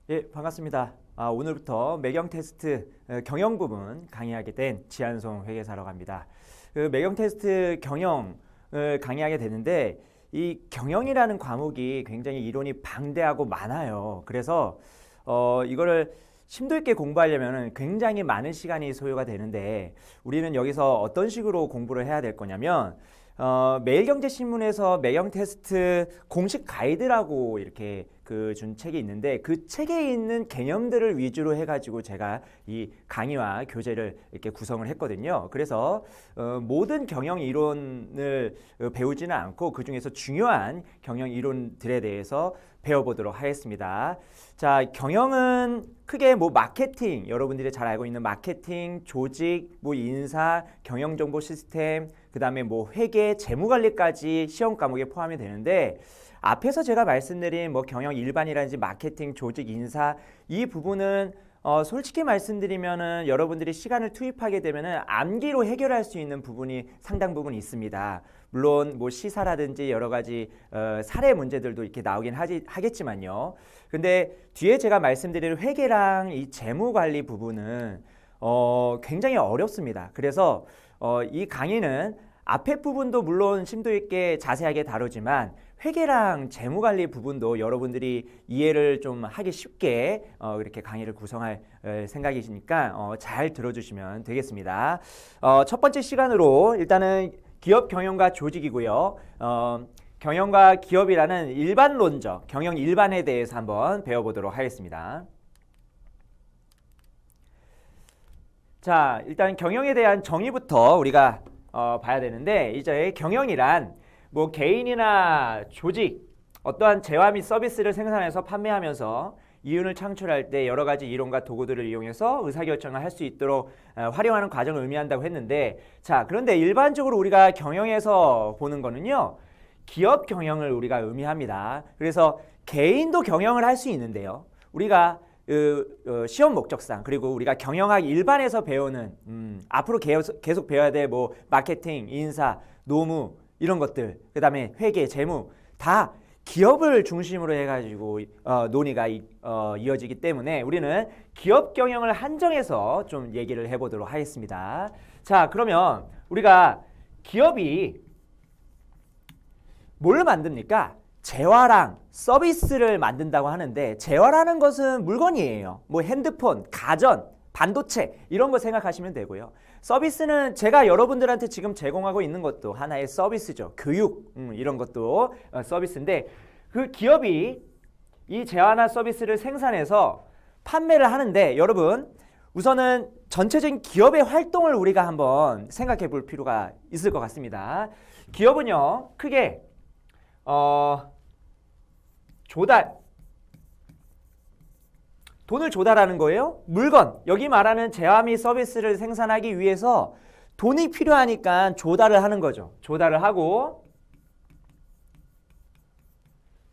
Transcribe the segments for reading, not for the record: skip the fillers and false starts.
예, 반갑습니다. 오늘부터 매경 테스트 경영 부분 강의하게 된 지한송 회계사라고 합니다. 그 매경 테스트 경영을 강의하게 되는데 이 경영이라는 과목이 굉장히 이론이 방대하고 많아요. 그래서 이거를 심도 있게 공부하려면 굉장히 많은 시간이 소요가 되는데 우리는 여기서 어떤 식으로 공부를 해야 될 거냐면 매일경제신문에서 매경 테스트 공식 가이드라고 이렇게 준 책이 있는데 그 책에 있는 개념들을 위주로 해가지고 제가 이 강의와 교재를 이렇게 구성을 했거든요. 그래서 모든 경영 이론을 배우지는 않고 그 중에서 중요한 경영 이론들에 대해서 배워보도록 하겠습니다. 자, 경영은 크게 마케팅, 여러분들이 잘 알고 있는 마케팅, 조직, 인사, 경영정보 시스템, 그 다음에 회계, 재무관리까지 시험 과목에 포함이 되는데 앞에서 제가 말씀드린 경영 일반이라든지 마케팅, 조직, 인사 이 부분은 솔직히 말씀드리면은 여러분들이 시간을 투입하게 되면은 암기로 해결할 수 있는 부분이 상당 부분 있습니다. 물론 시사라든지 여러 가지 사례 문제들도 이렇게 나오긴 하겠지만요. 근데 뒤에 제가 말씀드릴 회계랑 이 재무 관리 부분은 굉장히 어렵습니다. 그래서 이 강의는 앞에 부분도 물론 심도 있게 자세하게 다루지만 회계랑 재무관리 부분도 여러분들이 이해를 좀 하기 쉽게 이렇게 강의를 구성할 생각이시니까 잘 들어주시면 되겠습니다. 첫 번째 시간으로 일단은 기업 경영과 조직이고요. 경영과 기업이라는 일반론적 경영 일반에 대해서 한번 배워보도록 하겠습니다. 자, 일단 경영에 대한 정의부터 우리가 봐야 되는데 이제 경영이란 개인이나 조직 어떠한 재화 및 서비스를 생산해서 판매하면서 이윤을 창출할 때 여러 가지 이론과 도구들을 이용해서 의사결정을 할 수 있도록 활용하는 과정을 의미한다고 했는데 자, 그런데 일반적으로 우리가 경영에서 보는 거는요. 기업 경영을 우리가 의미합니다. 그래서 개인도 경영을 할 수 있는데요. 우리가 시험 목적상 그리고 우리가 경영학 일반에서 배우는 앞으로 계속 배워야 될 마케팅, 인사, 노무 이런 것들 그 다음에 회계, 재무 다 기업을 중심으로 해가지고 논의가 이어지기 때문에 우리는 기업 경영을 한정해서 좀 얘기를 해보도록 하겠습니다. 자, 그러면 우리가 기업이 뭘 만듭니까? 재화랑 서비스를 만든다고 하는데 재화라는 것은 물건이에요. 핸드폰, 가전, 반도체 이런 거 생각하시면 되고요. 서비스는 제가 여러분들한테 지금 제공하고 있는 것도 하나의 서비스죠. 교육 이런 것도 서비스인데 그 기업이 이 재화나 서비스를 생산해서 판매를 하는데 여러분 우선은 전체적인 기업의 활동을 우리가 한번 생각해 볼 필요가 있을 것 같습니다. 기업은요 크게 돈을 조달하는 거예요. 물건, 여기 말하는 재화 및 서비스를 생산하기 위해서 돈이 필요하니까 조달을 하는 거죠. 조달을 하고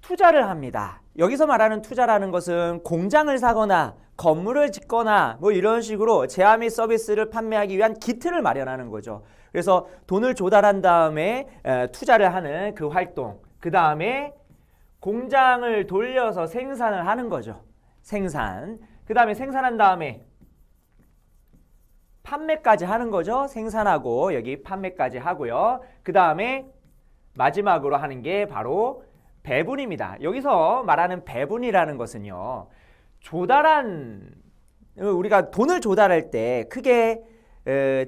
투자를 합니다. 여기서 말하는 투자라는 것은 공장을 사거나 건물을 짓거나 이런 식으로 재화 및 서비스를 판매하기 위한 기틀을 마련하는 거죠. 그래서 돈을 조달한 다음에 투자를 하는 그 활동, 그 다음에 공장을 돌려서 생산을 하는 거죠. 생산. 그 다음에 생산한 다음에 판매까지 하는 거죠. 생산하고 여기 판매까지 하고요. 그 다음에 마지막으로 하는 게 바로 배분입니다. 여기서 말하는 배분이라는 것은요. 우리가 돈을 조달할 때 크게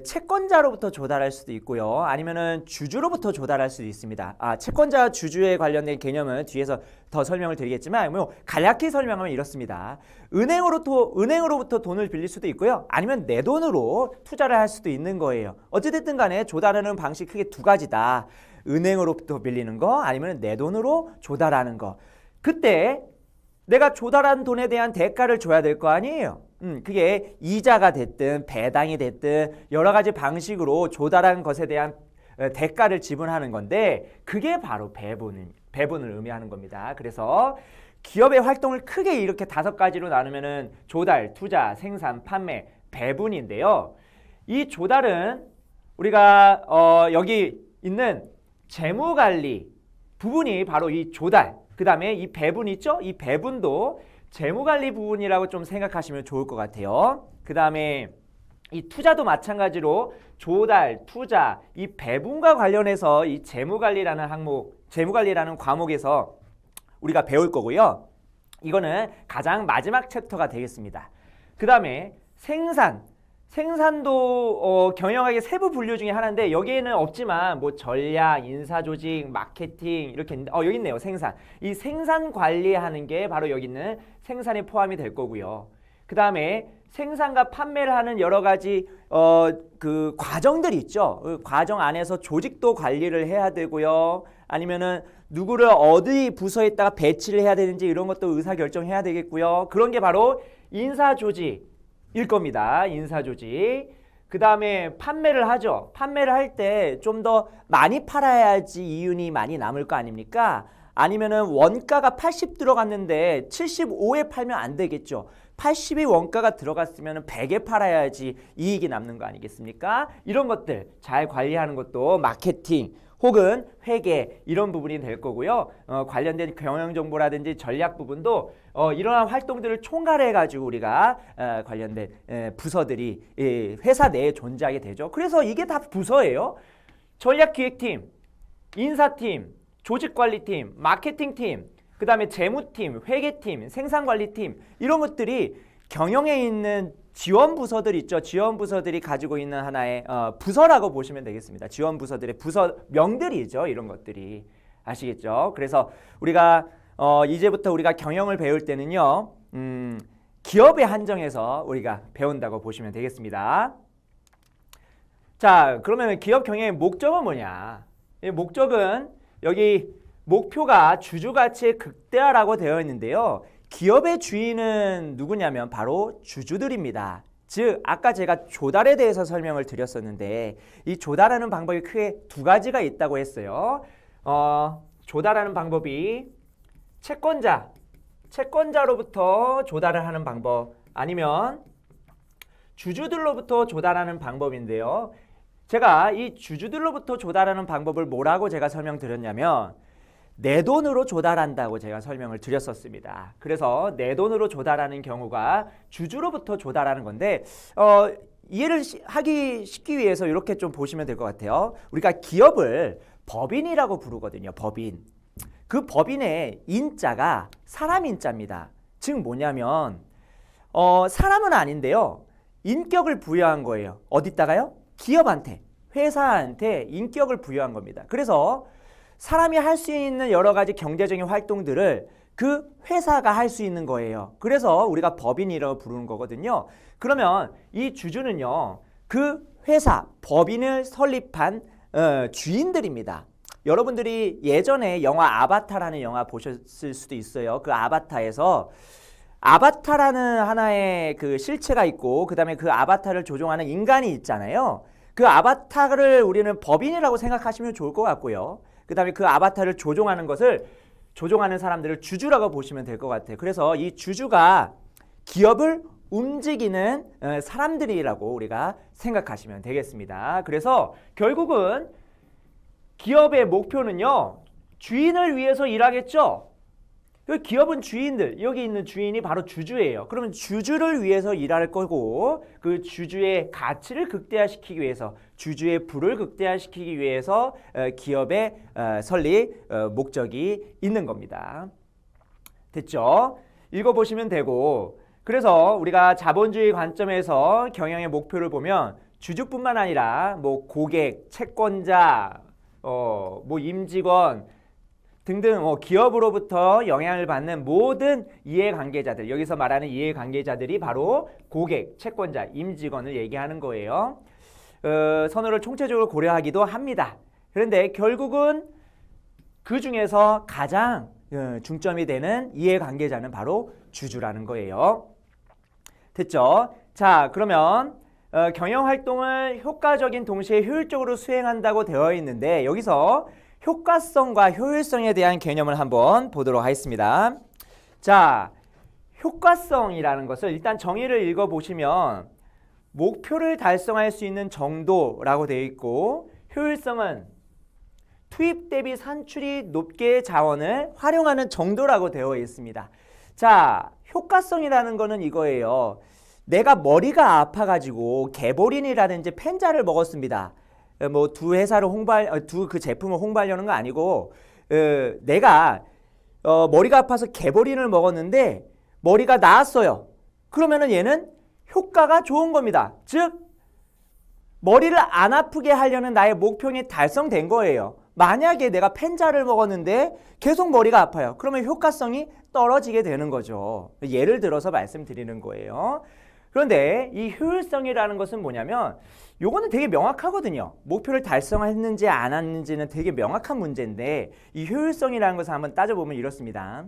채권자로부터 조달할 수도 있고요. 아니면은 주주로부터 조달할 수도 있습니다. 채권자 주주에 관련된 개념은 뒤에서 더 설명을 드리겠지만 간략히 설명하면 이렇습니다. 은행으로부터 돈을 빌릴 수도 있고요. 아니면 내 돈으로 투자를 할 수도 있는 거예요. 어찌됐든 간에 조달하는 방식 크게 두 가지다. 은행으로부터 빌리는 거 아니면 내 돈으로 조달하는 거. 그때 내가 조달한 돈에 대한 대가를 줘야 될 거 아니에요. 그게 이자가 됐든 배당이 됐든 여러 가지 방식으로 조달한 것에 대한 대가를 지불하는 건데 그게 바로 배분을 의미하는 겁니다. 그래서 기업의 활동을 크게 이렇게 5가지로 나누면은 조달, 투자, 생산, 판매, 배분인데요. 이 조달은 우리가 여기 있는 재무관리 부분이 바로 이 조달, 그 다음에 이 배분 있죠? 이 배분도 재무관리 부분이라고 좀 생각하시면 좋을 것 같아요. 그 다음에 이 투자도 마찬가지로 조달, 투자, 이 배분과 관련해서 이 재무관리라는 항목, 재무관리라는 과목에서 우리가 배울 거고요. 이거는 가장 마지막 챕터가 되겠습니다. 그 다음에 생산도 경영학의 세부 분류 중에 하나인데 여기에는 없지만 뭐 전략, 인사조직, 마케팅 이렇게 있는데 여기 있네요. 생산. 이 생산 관리하는 게 바로 여기 있는 생산에 포함이 될 거고요. 그 다음에 생산과 판매를 하는 여러 가지 그 과정들이 있죠. 그 과정 안에서 조직도 관리를 해야 되고요. 아니면은 누구를 어디 부서에다가 배치를 해야 되는지 이런 것도 의사결정해야 되겠고요. 그런 게 바로 인사조직일 겁니다. 인사조직. 그 다음에 판매를 하죠. 판매를 할 때 좀 더 많이 팔아야지 이윤이 많이 남을 거 아닙니까? 아니면은 원가가 80 들어갔는데 75에 팔면 안 되겠죠. 80이 원가가 들어갔으면 100에 팔아야지 이익이 남는 거 아니겠습니까? 이런 것들 잘 관리하는 것도 마케팅 혹은 회계 이런 부분이 될 거고요. 관련된 경영정보라든지 전략 부분도 이러한 활동들을 총괄해 가지고 우리가 관련된 부서들이 회사 내에 존재하게 되죠. 그래서 이게 다 부서예요. 전략기획팀, 인사팀, 조직관리팀, 마케팅팀, 그 다음에 재무팀, 회계팀, 생산관리팀 이런 것들이 경영에 있는 지원부서들 있죠. 지원부서들이 가지고 있는 하나의 부서라고 보시면 되겠습니다. 지원부서들의 부서명들이죠. 이런 것들이. 아시겠죠? 그래서 우리가 이제부터 우리가 경영을 배울 때는요. 기업에 한정해서 우리가 배운다고 보시면 되겠습니다. 자, 그러면 기업 경영의 목적은 뭐냐? 이 목적은 여기 목표가 주주가치의 극대화라고 되어 있는데요. 기업의 주인은 누구냐면 바로 주주들입니다. 즉 아까 제가 조달에 대해서 설명을 드렸었는데 이 조달하는 방법이 크게 두 가지가 있다고 했어요. 조달하는 방법이 채권자로부터 조달을 하는 방법 아니면 주주들로부터 조달하는 방법인데요. 제가 이 주주들로부터 조달하는 방법을 뭐라고 제가 설명드렸냐면 내 돈으로 조달한다고 제가 설명을 드렸었습니다. 그래서 내 돈으로 조달하는 경우가 주주로부터 조달하는 건데 이해를 하기 쉽기 위해서 이렇게 좀 보시면 될 것 같아요. 우리가 기업을 법인이라고 부르거든요. 법인. 그 법인의 인자가 사람 인자입니다. 즉 뭐냐면 사람은 아닌데요. 인격을 부여한 거예요. 어디다가요? 기업한테, 회사한테 인격을 부여한 겁니다. 그래서 사람이 할 수 있는 여러 가지 경제적인 활동들을 그 회사가 할 수 있는 거예요. 그래서 우리가 법인이라고 부르는 거거든요. 그러면 이 주주는요. 그 회사, 법인을 설립한 주인들입니다. 여러분들이 예전에 영화 아바타라는 영화 보셨을 수도 있어요. 그 아바타에서 아바타라는 하나의 그 실체가 있고 그 다음에 그 아바타를 조종하는 인간이 있잖아요. 그 아바타를 우리는 법인이라고 생각하시면 좋을 것 같고요. 그 다음에 그 아바타를 조종하는 사람들을 주주라고 보시면 될 것 같아요. 그래서 이 주주가 기업을 움직이는 사람들이라고 우리가 생각하시면 되겠습니다. 그래서 결국은 기업의 목표는요. 주인을 위해서 일하겠죠. 기업은 주인들, 여기 있는 주인이 바로 주주예요. 그러면 주주를 위해서 일할 거고 그 주주의 가치를 극대화시키기 위해서 주주의 부를 극대화시키기 위해서 기업의 설립 목적이 있는 겁니다. 됐죠? 읽어보시면 되고 그래서 우리가 자본주의 관점에서 경영의 목표를 보면 주주뿐만 아니라 뭐 고객, 채권자, 뭐 임직원 등등 기업으로부터 영향을 받는 모든 이해관계자들 여기서 말하는 이해관계자들이 바로 고객, 채권자, 임직원을 얘기하는 거예요. 선호를 총체적으로 고려하기도 합니다. 그런데 결국은 그 중에서 가장 중점이 되는 이해관계자는 바로 주주라는 거예요. 됐죠? 자, 그러면 경영활동을 효과적인 동시에 효율적으로 수행한다고 되어 있는데 여기서 효과성과 효율성에 대한 개념을 한번 보도록 하겠습니다. 자, 효과성이라는 것을 일단 정의를 읽어보시면 목표를 달성할 수 있는 정도라고 되어 있고 효율성은 투입 대비 산출이 높게 자원을 활용하는 정도라고 되어 있습니다. 자, 효과성이라는 거는 이거예요. 내가 머리가 아파가지고 개보린이라든지 펜자를 먹었습니다. 뭐 두 회사를 두 그 제품을 홍보하려는 거 아니고 내가 머리가 아파서 개보린을 먹었는데 머리가 나았어요. 그러면은 얘는 효과가 좋은 겁니다. 즉 머리를 안 아프게 하려는 나의 목표이 달성된 거예요. 만약에 내가 펜자를 먹었는데 계속 머리가 아파요. 그러면 효과성이 떨어지게 되는 거죠. 예를 들어서 말씀드리는 거예요. 그런데 이 효율성이라는 것은 뭐냐면 요거는 되게 명확하거든요. 목표를 달성했는지 안 했는지는 되게 명확한 문제인데 이 효율성이라는 것을 한번 따져보면 이렇습니다.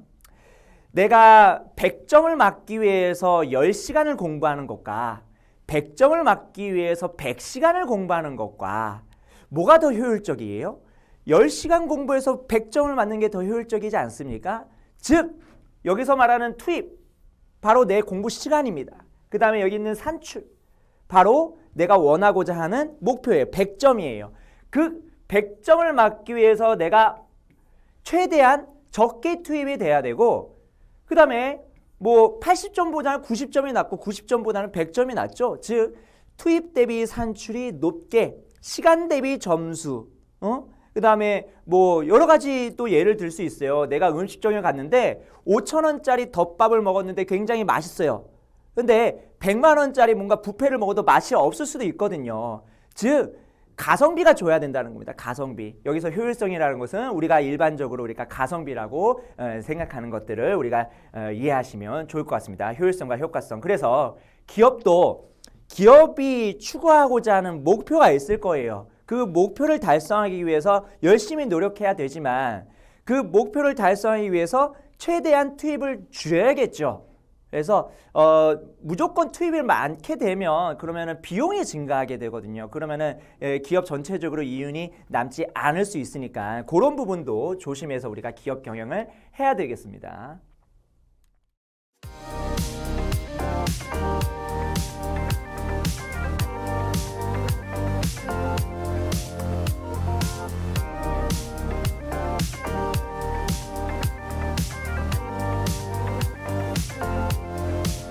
내가 100점을 맞기 위해서 10시간을 공부하는 것과 100점을 맞기 위해서 100시간을 공부하는 것과 뭐가 더 효율적이에요? 10시간 공부해서 100점을 맞는 게 더 효율적이지 않습니까? 즉 여기서 말하는 투입, 바로 내 공부 시간입니다. 그 다음에 여기 있는 산출, 바로 내가 원하고자 하는 목표예요. 100점이에요. 그 100점을 맞기 위해서 내가 최대한 적게 투입이 돼야 되고 그 다음에 뭐 80점보다는 90점이 낫고 90점보다는 100점이 낫죠. 즉 투입 대비 산출이 높게 시간 대비 점수 그 다음에 뭐 여러 가지 또 예를 들 수 있어요. 내가 음식점에 갔는데 5,000원짜리 덮밥을 먹었는데 굉장히 맛있어요. 근데 100만 원짜리 뭔가 뷔페를 먹어도 맛이 없을 수도 있거든요. 즉 가성비가 줘야 된다는 겁니다. 가성비. 여기서 효율성이라는 것은 우리가 일반적으로 우리가 가성비라고 생각하는 것들을 우리가 이해하시면 좋을 것 같습니다. 효율성과 효과성. 그래서 기업이 추구하고자 하는 목표가 있을 거예요. 그 목표를 달성하기 위해서 열심히 노력해야 되지만 그 목표를 달성하기 위해서 최대한 투입을 줄여야겠죠. 그래서 무조건 투입을 많게 되면 그러면은 비용이 증가하게 되거든요. 그러면은 기업 전체적으로 이윤이 남지 않을 수 있으니까 그런 부분도 조심해서 우리가 기업 경영을 해야 되겠습니다.